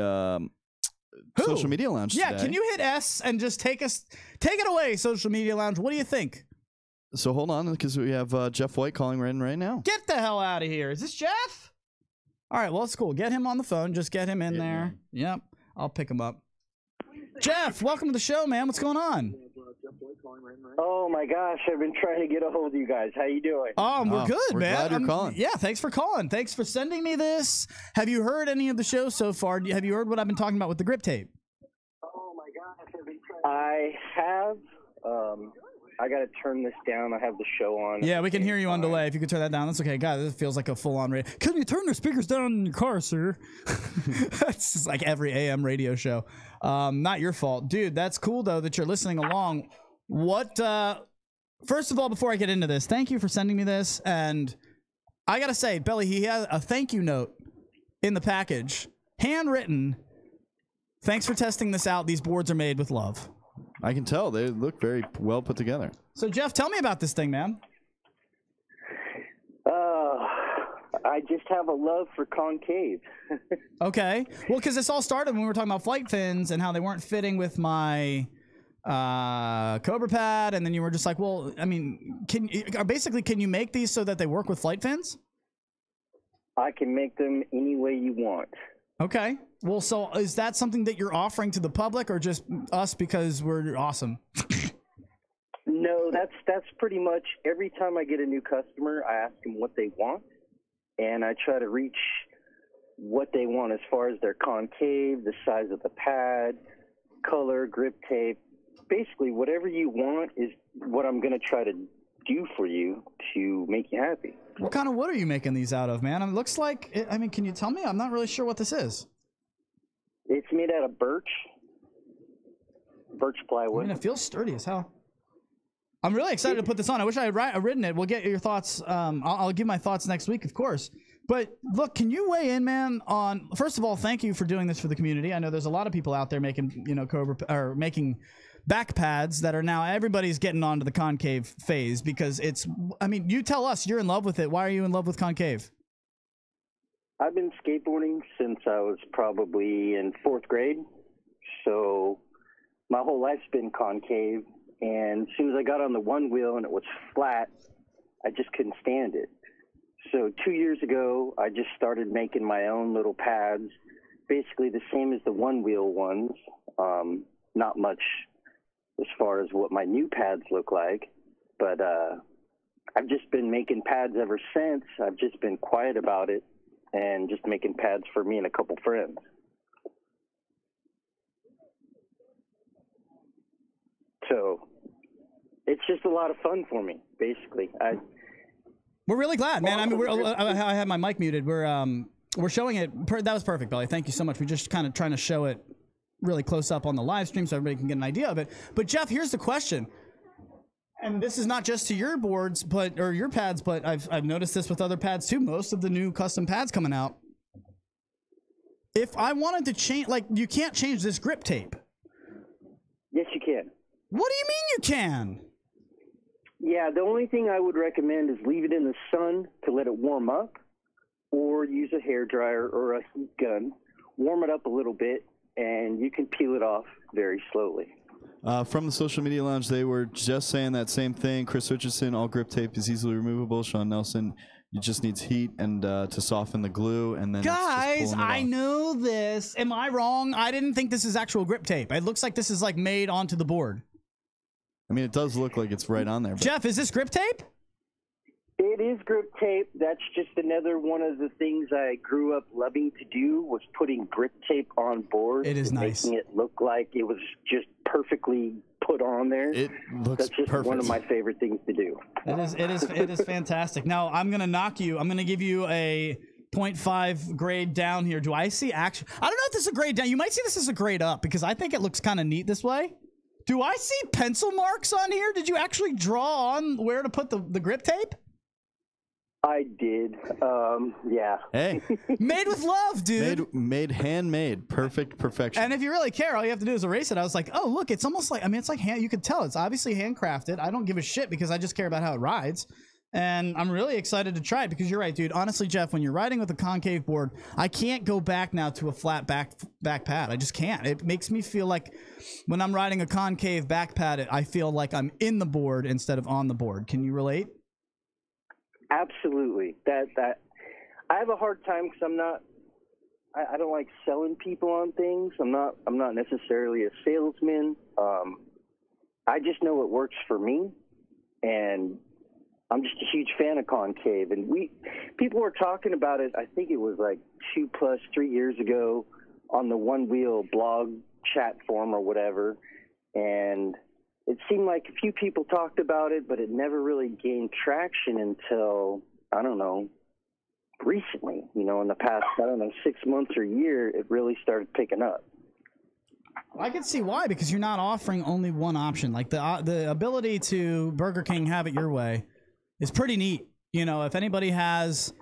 social media lounge Yeah, today. can you hit S and just take it away, social media lounge? What do you think? So hold on, because we have Jeff White calling right now. Get the hell out of here. Is this Jeff? All right, well, it's cool. Get him on the phone. Just get him in there. Yep, I'll pick him up. Jeff, welcome to the show, man. What's going on? Oh, my gosh. I've been trying to get a hold of you guys. How you doing? Oh, we're good, we're man. glad you're calling. Yeah, thanks for calling. Thanks for sending me this. Have you heard any of the shows so far? Have you heard what I've been talking about with the grip tape? Oh, my gosh. I have. I got to turn this down. I have the show on. Yeah, we can hear you on delay. If you could turn that down, that's okay. God, this feels like a full-on radio. Can you turn the speakers down in your car, sir? That's just like every AM radio show. Not your fault. Dude, that's cool, though, that you're listening along. What, first of all, before I get into this, thank you for sending me this. And I got to say, Belly, he has a thank you note in the package. Handwritten. Thanks for testing this out. These boards are made with love. I can tell. They look very well put together. So, Jeff, tell me about this thing, man. I just have a love for concave. Okay. Well, because this all started when we were talking about flight fins and how they weren't fitting with my Cobra pad. And then you were just like, well, I mean, can you make these so that they work with flight fins? I can make them any way you want. Okay. Well, so is that something that you're offering to the public or just us because we're awesome? No, that's pretty much every time I get a new customer, I ask them what they want, and I try to reach what they want as far as their concave, the size of the pad, color, grip tape. Basically, whatever you want is what I'm going to try to do for you to make you happy. What kind of wood are you making these out of, man? It looks like, I mean, can you tell me? I'm not really sure what this is. It's made out of birch plywood. I mean, it feels sturdy as hell. I'm really excited to put this on. I wish I had written it. We'll get your thoughts. I'll give my thoughts next week, of course. But look, can you weigh in, man, on, first of all, thank you for doing this for the community. I know there's a lot of people out there making, Cobra, or making back pads that are now, everybody's getting onto the concave phase because it's, I mean, you tell us you're in love with it. Why are you in love with concave? I've been skateboarding since I was probably in 4th grade. So my whole life's been concave. And as soon as I got on the one wheel and it was flat, I just couldn't stand it. So 2 years ago, I just started making my own little pads, basically the same as the one wheel ones. Not much as far as what my new pads look like, but I've just been making pads ever since. I've just been quiet about it and just making pads for me and a couple friends. So it's just a lot of fun for me, basically. We're really glad, man. I mean, I had my mic muted. We're we're showing it. That was perfect, Belly. Thank you so much. We're just kind of trying to show it really close up on the live stream so everybody can get an idea of it. But Jeff, here's the question. And this is not just to your boards, or your pads, but I've noticed this with other pads too. Most of the new custom pads coming out. If I wanted to change, like, you can't change this grip tape. Yes, you can. What do you mean you can? Yeah, the only thing I would recommend is leave it in the sun to let it warm up, or use a hairdryer or a heat gun. Warm it up a little bit, and you can peel it off very slowly. From the social media lounge, they were just saying that same thing. Chris Richardson, all grip tape is easily removable. Sean Nelson, it just needs heat and to soften the glue, and then guys, I know this. Am I wrong? I didn't think this is actual grip tape. It looks like this is like made onto the board. I mean, it does look like it's right on there. But Jeff, is this grip tape? It is grip tape. That's just another one of the things I grew up loving to do, was putting grip tape on boards. It is nice. Making it look like it was just perfectly put on there. It looks That's just perfect. one of my favorite things to do. It is fantastic. Now, I'm going to knock you. I'm going to give you a 0.5 grade down here. Do I see action? I don't know if this is a grade down. You might see this as a grade up, because I think it looks kind of neat this way. Do I see pencil marks on here? Did you actually draw on where to put the grip tape? I did. Yeah. Hey. Made with love, dude. Made handmade. Perfect perfection. And if you really care, all you have to do is erase it. I was like, oh, look, it's almost like, I mean, it's like hand, you could tell it's obviously handcrafted. I don't give a shit because I just care about how it rides. And I'm really excited to try it because you're right, dude. Honestly, Jeff, when you're riding with a concave board, I can't go back now to a flat back pad. I just can't. It makes me feel like when I'm riding a concave back pad, I feel like I'm in the board instead of on the board. Can you relate? Absolutely. That I have a hard time because I don't like selling people on things. I'm not necessarily a salesman. I just know it works for me, and I'm just a huge fan of concave. And people were talking about it. I think it was like 2+3 years ago on the Onewheel blog chat forum or whatever, and it seemed like a few people talked about it, but it never really gained traction until, I don't know, recently. You know, in the past, 6 months or a year, it really started picking up. I can see why, because you're not offering only one option. Like the ability to Burger King have it your way is pretty neat. You know, if anybody has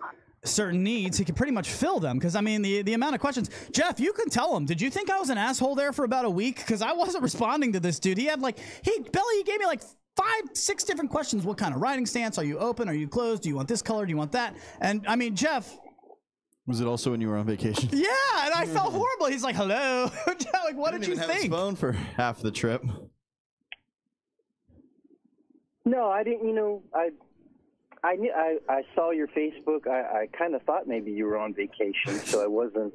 certain needs, he can pretty much fill them. Because I mean, the amount of questions, Jeff, you can tell him. Did you think I was an asshole there for about a week? Because I wasn't responding to this dude. He had like, Belly, he gave me like 5-6 different questions. What kind of riding stance? Are you open? Are you closed? Do you want this color? Do you want that? And I mean, Jeff. Was it also when you were on vacation? Yeah, and I felt horrible. He's like, hello. Like, what did you think? Have his phone for half the trip. No, I didn't. You know, I saw your Facebook. I kind of thought maybe you were on vacation, so I wasn't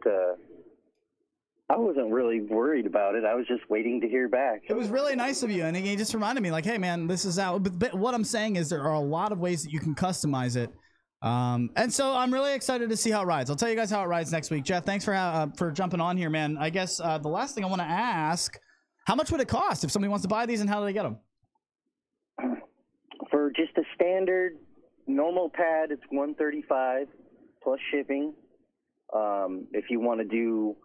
really worried about it. I was just waiting to hear back. It was really nice of you, and he just reminded me, like, hey, man, this is out. But what I'm saying is there are a lot of ways that you can customize it. And so I'm really excited to see how it rides. I'll tell you guys how it rides next week. Jeff, thanks for jumping on here, man. I guess the last thing I want to ask, how much would it cost if somebody wants to buy these, and how do they get them? For just a standard normal pad, it's $135 plus shipping. If you want to do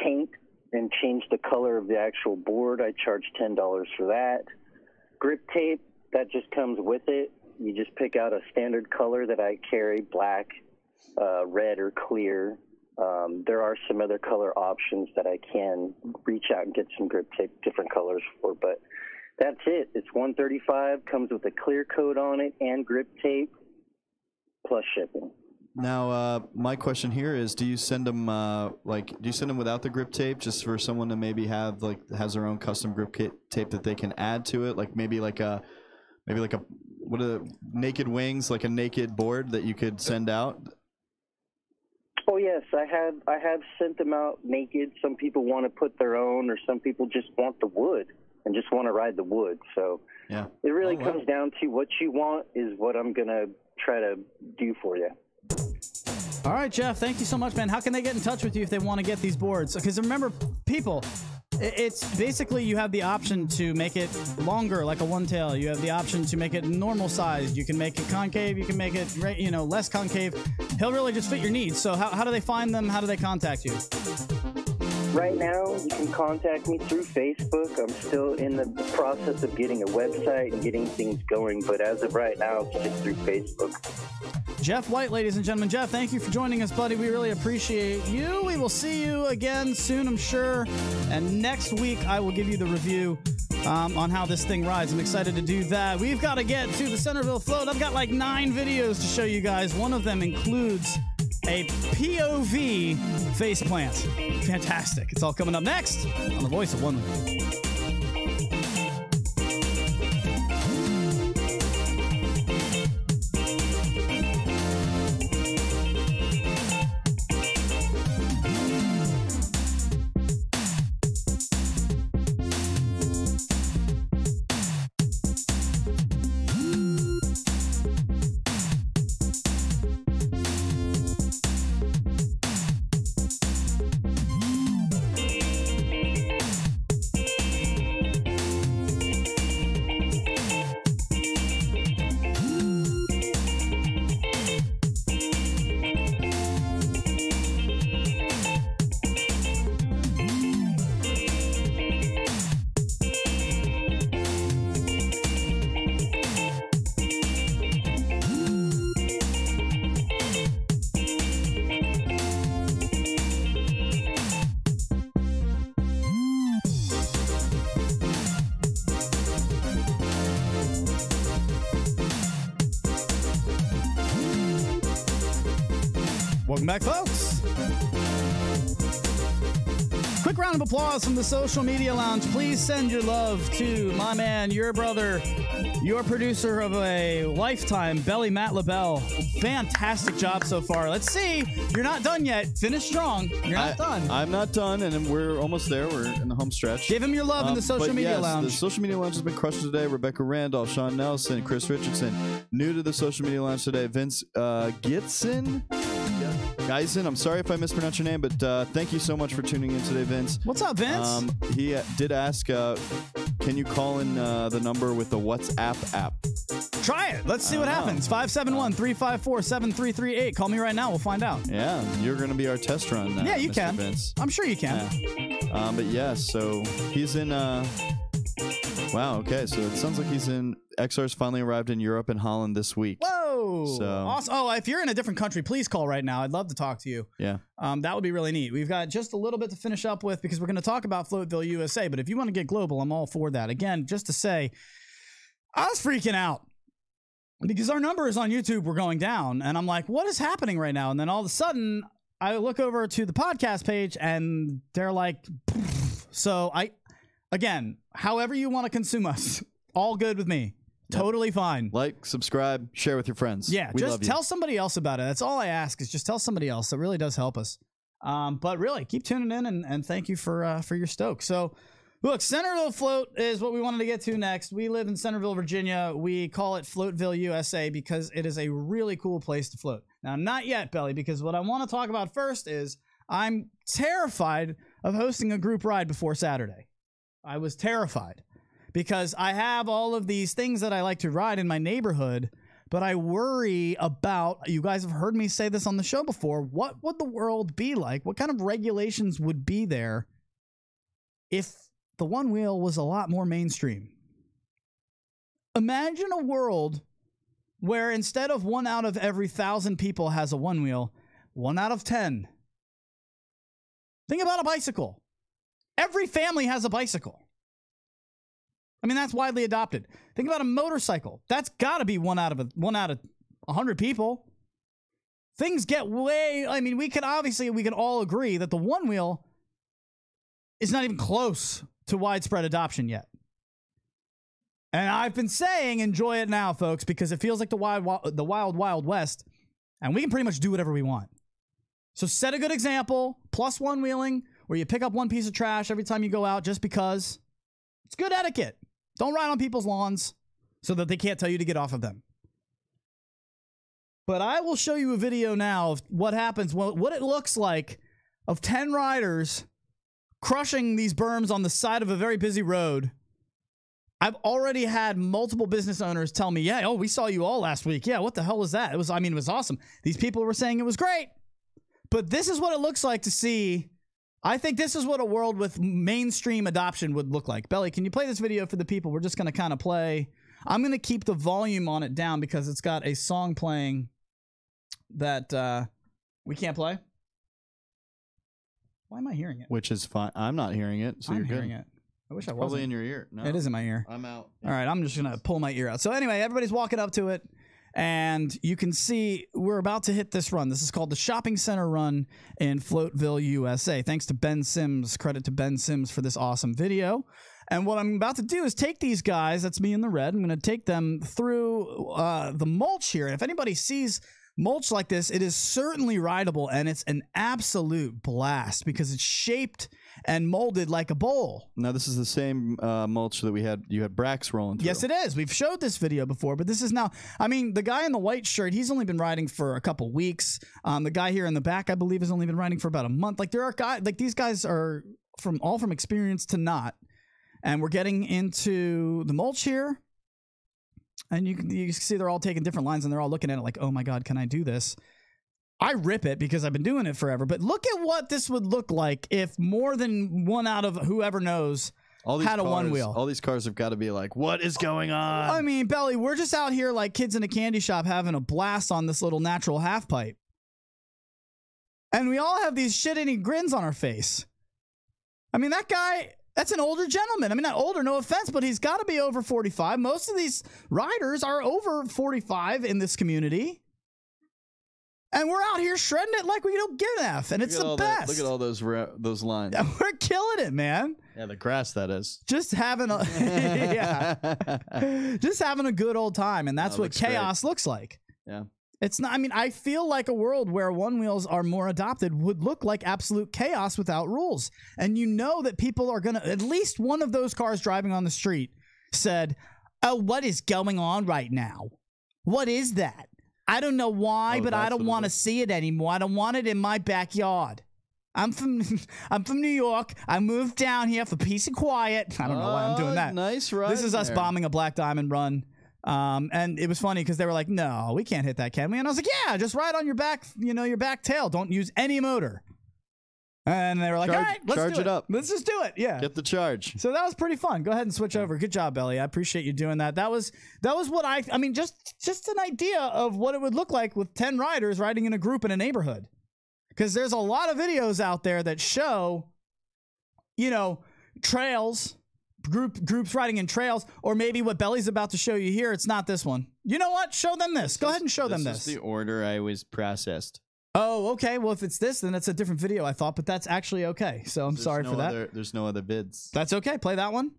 paint and change the color of the actual board, I charge $10 for that. Grip tape, that just comes with it. You just pick out a standard color that I carry, black, red, or clear. There are some other color options that I can reach out and get some grip tape, different colors for, but that's it. It's $135, comes with a clear coat on it and grip tape plus shipping. Now, my question here is: do you send them without the grip tape, just for someone to maybe have has their own custom grip tape that they can add to it, like maybe like a what are the naked wings, like a naked board that you could send out? Oh yes, I have sent them out naked. Some people want to put their own, or some people just want the wood and just want to ride the wood. So yeah, it really comes down to what you want is what I'm gonna try to do for you. All right, Jeff, thank you so much, man. How can they get in touch with you if they want to get these boards? Because remember, people, It's basically you have the option to make it longer, like a one tail. You have the option to make it normal sized. You can make it concave. You can make it, less concave. He'll really just fit your needs. So how do they find them? How do they contact you? Right now, you can contact me through Facebook. I'm still in the process of getting a website and getting things going, but as of right now, it's just through Facebook. Jeff White, ladies and gentlemen. Jeff, thank you for joining us, buddy. We really appreciate you. We will see you again soon, I'm sure. And next week, I will give you the review on how this thing rides. I'm excited to do that. We've got to get to the Centerville float. I've got like 9 videos to show you guys. One of them includes a POV faceplant. Fantastic. It's all coming up next on the Voice of Onewheel. Welcome back, folks. Quick round of applause from the Social Media Lounge. Please send your love to my man, your brother, your producer of a lifetime, Belly Matt LaBelle. Fantastic job so far. Let's see. You're not done yet. Finish strong. You're not done. I'm not done, and we're almost there. We're in the home stretch. Give him your love in the Social Media Lounge. The Social Media Lounge has been crushed today. Rebecca Randolph, Sean Nelson, Chris Richardson. New to the Social Media Lounge today, Vince Gitson. Geisen, I'm sorry if I mispronounced your name, but thank you so much for tuning in today, Vince. What's up, Vince? He did ask, can you call in the number with the WhatsApp app? Try it. Let's see what happens. 571-354-7338. Call me right now. We'll find out. Yeah, you're going to be our test run now. Yeah, you Mr. can. Vince. I'm sure you can. Yeah. But yeah, so he's in... Wow, okay, so it sounds like he's in... XR's finally arrived in Europe and Holland this week. Whoa! So, awesome. Oh, if you're in a different country, please call right now. I'd love to talk to you. Yeah. That would be really neat. We've got just a little bit to finish up with because we're going to talk about Floatville, USA. But if you want to get global, I'm all for that. Again, just to say, I was freaking out because our numbers on YouTube were going down. And I'm like, what is happening right now? And then all of a sudden, I look over to the podcast page and they're like, pfft. So again, however you want to consume us, all good with me. Yep. Totally fine. Like, subscribe, share with your friends. Yeah, we just tell somebody else about it. That's all I ask is just tell somebody else. It really does help us. But really, keep tuning in and thank you for your stoke. So, look, Centerville Float is what we wanted to get to next. We live in Centerville, Virginia. We call it Floatville, USA because it is a really cool place to float. Now, not yet, Belly, because what I want to talk about first is I'm terrified of hosting a group ride before Saturday. I was terrified. Because I have all of these things that I like to ride in my neighborhood, but I worry about, you guys have heard me say this on the show before, what would the world be like? What kind of regulations would be there if the one wheel was a lot more mainstream? Imagine a world where instead of 1 out of every 1,000 people has a one wheel, 1 out of 10. Think about a bicycle. Every family has a bicycle. I mean, that's widely adopted. Think about a motorcycle. That's got to be 1 out of 100 people. Things get way... I mean, we can all agree that the one wheel is not even close to widespread adoption yet. And I've been saying enjoy it now, folks, because it feels like the wild west, and we can pretty much do whatever we want. So set a good example, plus one wheeling, where you pick up one piece of trash every time you go out just because. It's good etiquette. Don't ride on people's lawns so that they can't tell you to get off of them. But I will show you a video now of what happens, what it looks like of 10 riders crushing these berms on the side of a very busy road. I've already had multiple business owners tell me, yeah, oh, we saw you all last week. Yeah, what the hell was that? It was awesome. These people were saying it was great. But this is what it looks like to see. I think this is what a world with mainstream adoption would look like. Belly, can you play this video for the people? We're just going to kind of play. I'm going to keep the volume on it down because it's got a song playing that we can't play. Why am I hearing it? Which is fine. I'm not hearing it, so I'm you're good. hearing it. I wish I wasn't. Probably in your ear. No, it is in my ear. I'm out. All right, I'm just going to pull my ear out. So anyway, everybody's walking up to it, and you can see we're about to hit this run. This is called the Shopping Center Run in Floatville, USA. Thanks to Ben Sims. Credit to Ben Sims for this awesome video. And what I'm about to do is take these guys, that's me in the red, I'm going to take them through the mulch here. And if anybody sees mulch like this, it is certainly rideable, and it's an absolute blast because it's shaped and molded like a bowl. Now, this is the same mulch that you had Brax rolling through. Yes, it is. We've showed this video before, but this is now, I mean, the guy in the white shirt, he's only been riding for a couple weeks. The guy here in the back, I believe, has only been riding for about a month. Like, there are guys, like, these guys are all from experience to not. And we're getting into the mulch here. And you can see they're all taking different lines, and they're all looking at it like, oh my God, can I do this? I rip it because I've been doing it forever. But look at what this would look like if more than one out of whoever knows had a one wheel. All these cars have got to be like, what is going on? I mean, Belly, we're just out here like kids in a candy shop having a blast on this little natural half pipe. And we all have these shit-eating grins on our face. I mean, that guy... That's an older gentleman. I mean, not older, no offense, but he's got to be over 45. Most of these riders are over 45 in this community. And we're out here shredding it like we don't give an F, and it's the best. Look at all those lines. Yeah, we're killing it, man. Yeah, the grass, that is. Just having a just having a good old time, and that's what chaos looks like. Yeah. It's not, I mean, I feel like a world where one wheels are more adopted would look like absolute chaos without rules. And you know that people are going to, at least one of those cars driving on the street said, oh, what is going on right now? What is that? I don't know why, but I don't want to see it anymore. I don't want it in my backyard. I'm from New York. I moved down here for peace and quiet. I don't know why I'm doing that. Nice ride. This is us bombing a Black Diamond run. And it was funny because they were like, no, we can't hit that, can we? And I was like, yeah, just ride on your back, your back tail. Don't use any motor. And they were like, all right, let's charge it up. Let's just do it. Yeah. Get the charge. So that was pretty fun. Go ahead and switch over. Good job, Belly. I appreciate you doing that. That was what I mean, just an idea of what it would look like with 10 riders riding in a group in a neighborhood. Because there's a lot of videos out there that show, trails, groups riding in trails, or maybe what Belly's about to show you here. It's not this one. You know what? Show them this. Go ahead and show them this. This is the order I was processed. Oh, okay. Well, if it's this, then it's a different video, I thought, but that's actually okay. So I'm sorry for that. There's no other bids. That's okay. Play that one.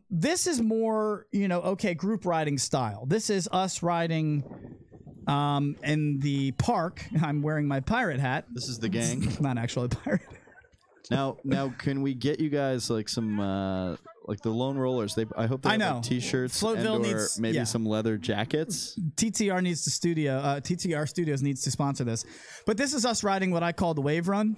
This is more, group riding style. This is us riding in the park. I'm wearing my pirate hat. This is the gang. Not actually a pirate. Now, can we get you guys like some like the lone rollers? I hope they have like t-shirts Floatville or maybe some leather jackets. TTR Studios needs to sponsor this. But this is us riding what I call the wave run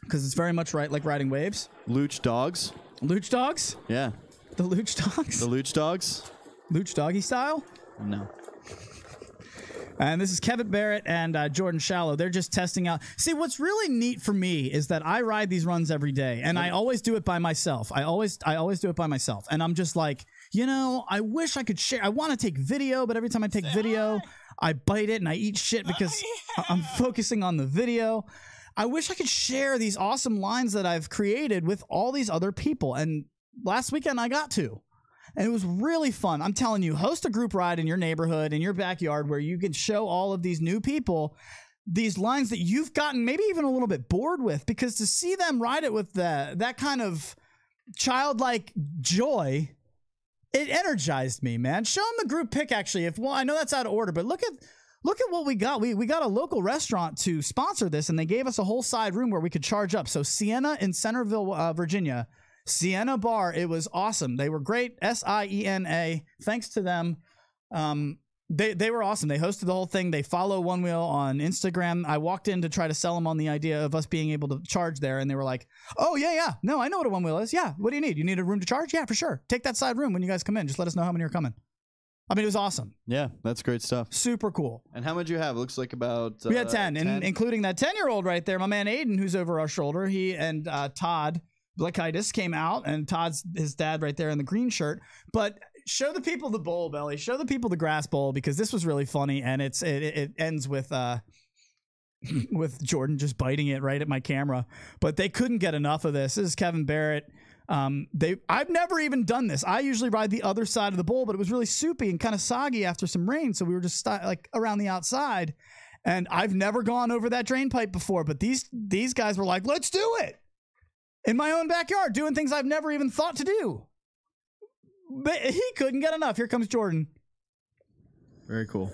because it's very much like riding waves. Lucdogs. Lucdogs? Yeah. The Lucdogs? The Lucdogs. Lucdoggy style? No. And this is Kevin Barrett and Jordan Shallow. They're just testing out. See, what's really neat for me is that I ride these runs every day, and I always do it by myself. I always do it by myself. And I'm just like, I wish I could share. I want to take video, but every time I take video, I bite it and I eat shit because I'm focusing on the video. I wish I could share these awesome lines that I've created with all these other people. And last weekend I got to. And it was really fun. I'm telling you, host a group ride in your neighborhood, in your backyard, where you can show all of these new people these lines that you've gotten maybe even a little bit bored with, because to see them ride it with that kind of childlike joy, it energized me, man. Show them the group pick, actually. I know that's out of order, but look at what we got. We got a local restaurant to sponsor this, and they gave us a whole side room where we could charge up. So Sienna in Centerville, Virginia. Sienna Bar. It was awesome. They were great. SIENA. Thanks to them. They were awesome. They hosted the whole thing. They follow Onewheel on Instagram. I walked in to try to sell them on the idea of us being able to charge there, and they were like, "Oh yeah, no, I know what a Onewheel is. Yeah, what do you need? You need a room to charge? Yeah, for sure. Take that side room when you guys come in. Just let us know how many are coming." I mean, it was awesome. Yeah, that's great stuff. Super cool. And how many you have? It looks like about we had 10, and including that 10-year-old right there, my man Aiden, who's over our shoulder. He and Todd Blackitis came out, and Todd's his dad right there in the green shirt. But show the people the bowl, Belly. Show the people the grass bowl, because this was really funny, and it ends with with Jordan just biting it right at my camera. But they couldn't get enough of this. This is Kevin Barrett. I've never even done this. I usually ride the other side of the bowl, but it was really soupy and kind of soggy after some rain, so we were just like around the outside. And I've never gone over that drain pipe before, but these guys were like, "Let's do it in my own backyard," doing things I've never even thought to do. But he couldn't get enough. Here comes Jordan. Very cool.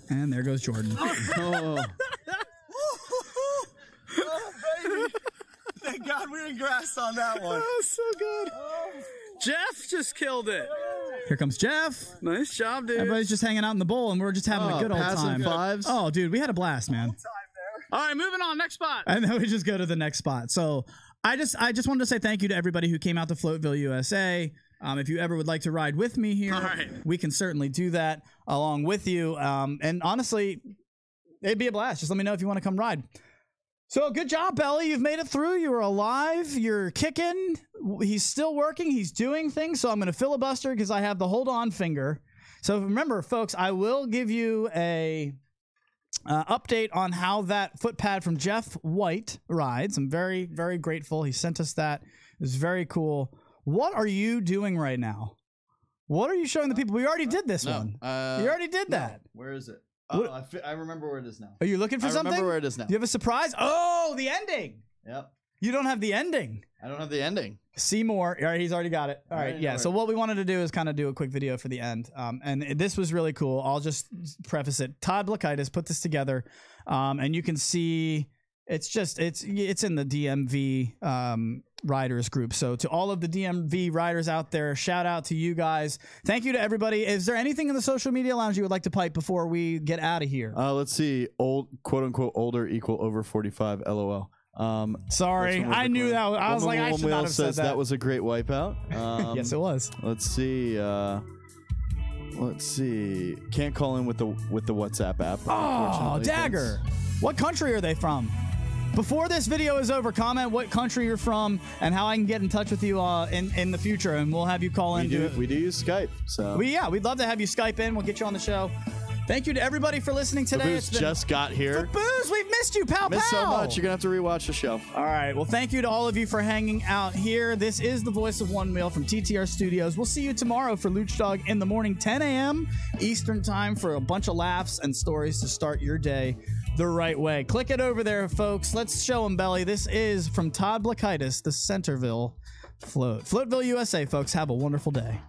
And there goes Jordan. Oh. Oh, baby. Thank God we didn't grass on that one. Oh, so good. Jeff just killed it. Here comes Jeff. Nice job, dude. Everybody's just hanging out in the bowl, and we're just having a good old time. Fives. Oh, dude, we had a blast, man. All right, moving on. Next spot. And then we just go to the next spot. So I just wanted to say thank you to everybody who came out to Floatville, USA. If you ever would like to ride with me here, we can certainly do that along with you. And honestly, it'd be a blast. Just let me know if you want to come ride. So good job, Belly. You've made it through. You were alive. You're kicking. He's still working. He's doing things. So I'm going to filibuster because I have the hold on finger. So remember, folks, I will give you a update on how that footpad from Jeff White rides. I'm very, very grateful. He sent us that. It was very cool. What are you doing right now? What are you showing the people? We already did this one. You already did that. Where is it? Oh, I remember where it is now. Are you looking for something? I remember where it is now. You have a surprise? Oh, the ending. Yep. You don't have the ending. I don't have the ending. See more. All right, he's already got it. All right, yeah. So what we wanted to do is kind of do a quick video for the end. And this was really cool. I'll just preface it. Todd Blackitis put this together. And you can see it's in the DMV riders group. So to all of the DMV riders out there, shout out to you guys. Thank you to everybody. Is there anything in the social media lounge you would like to pipe before we get out of here? Let's see. Old, quote unquote, older equal over 45. LOL. Sorry, I knew that. I was like, I should not have said that. That was a great wipeout. Yes, it was. Let's see. Can't call in with the WhatsApp app. Oh, dagger! What country are they from? Before this video is over, comment what country you're from and how I can get in touch with you in the future, and we'll have you call in. We do use Skype, so we'd love to have you Skype in. We'll get you on the show. Thank you to everybody for listening today. Booze just got here. Booze, we've missed you, pal. Missed so much. You're gonna have to rewatch the show. All right. Well, thank you to all of you for hanging out here. This is the Voice of Onewheel from TTR Studios. We'll see you tomorrow for Lucdogg in the morning, 10 a.m. Eastern time, for a bunch of laughs and stories to start your day the right way. Click it over there, folks. Let's show them, Belly. This is from Todd Blackitis, the Centerville Float. Floatville, USA, folks. Have a wonderful day.